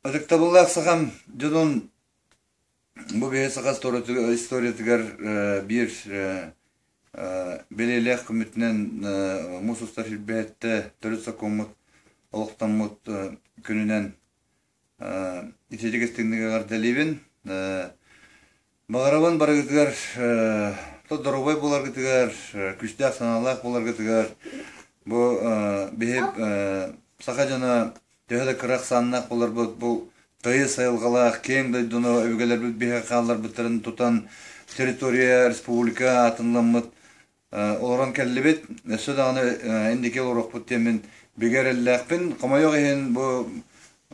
Адыктабыллах сахам жодон бу бе сахас история тигер бир белелек күмүтүнөн мусустар хилбетте төрөсө комут олуктамут күнүнөн итежегестигине гарделибин багарабан барыгытыгар тодорубай боларгытыгар күчтак саналак боларгытыгар бу бехеп саха жана Тәһәдә кырак саннак булар бу тайы сайылгалак кең дойдуно өвгелер бихе каллар битерин тутан территория республика атынламыт олоран келлебет сөданы индике орок буттемен бигереллекпин камайок ен бу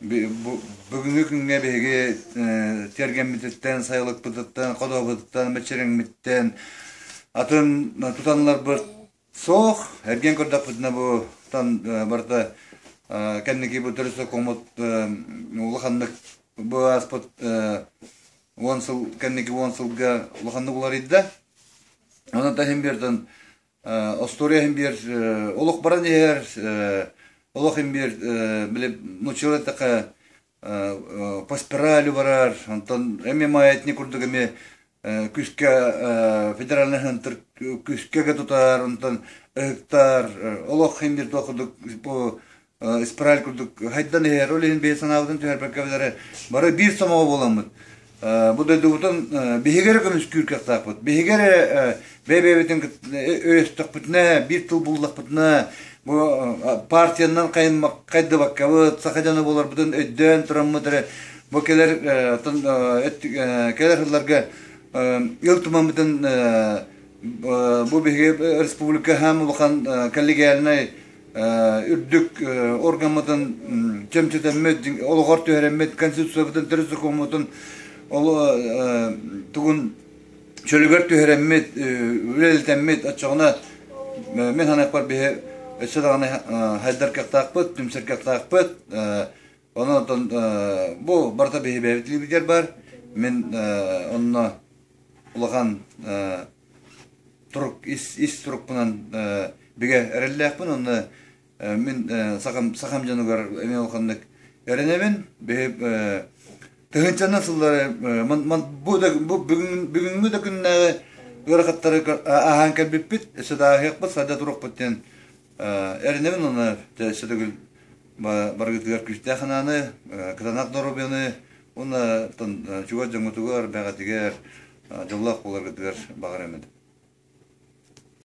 бүгүнкү күнгө беге тергеммиттен сайылык бутуттан кодобуттан мечереңмиттен атын тутанлар бир сох эрген көрдөк бутна бу тан барда кеннеки бу төрөсө комут улаханнык бу аспот онсыл кеннеки онсылга улаханнык булар идде. Аны да хемберден Остория хембер олук баран ер олук хембер биле нучурата по спирали барар антон маятник курдугеме күскө федеральный хантыр күскөгө тутар антон ыктар олук хембер токудук бу спираль курдук хайдан ролин бесанавдын төрбекевлери бары бир сомого боламыт. Бу да дутан бегере көмүс күркөк тапыт. Бегере бебебетин өстөкпүтне бир тыл буллакпытна бу партиянан кайды баккабыт сахажаны болар бутун өйдөн турамыдыр. Бу келер келерлерге илтимамытын бу беге республика һәм улхан коллегиальный үрдүк органмытын жемчетеммет олгор төһөреммет конституциябытын төрөсө комутун ол тугун чөлөгөр төһөреммет үлелтеммет ачыгына мен ханакпар бе эседаны хайдар кактакпыт түмсер кактакпыт онотон бу барта бебетилибитер бар мен онно улаган турук ис турук менен биге эреллекпин онно мен сахам жанугар эме олханнык эренебин беп тыгынчаны сыллары бу бүгүнгү да күннө ыракаттары ахан келбиппит эседа хекпит сада турукпуттен эренебин оны эседегил баргытыгар күчтахананы кытанак доробяны оны чуга жаңутугар багатыгар жоллак боларгытыгар багар эмет.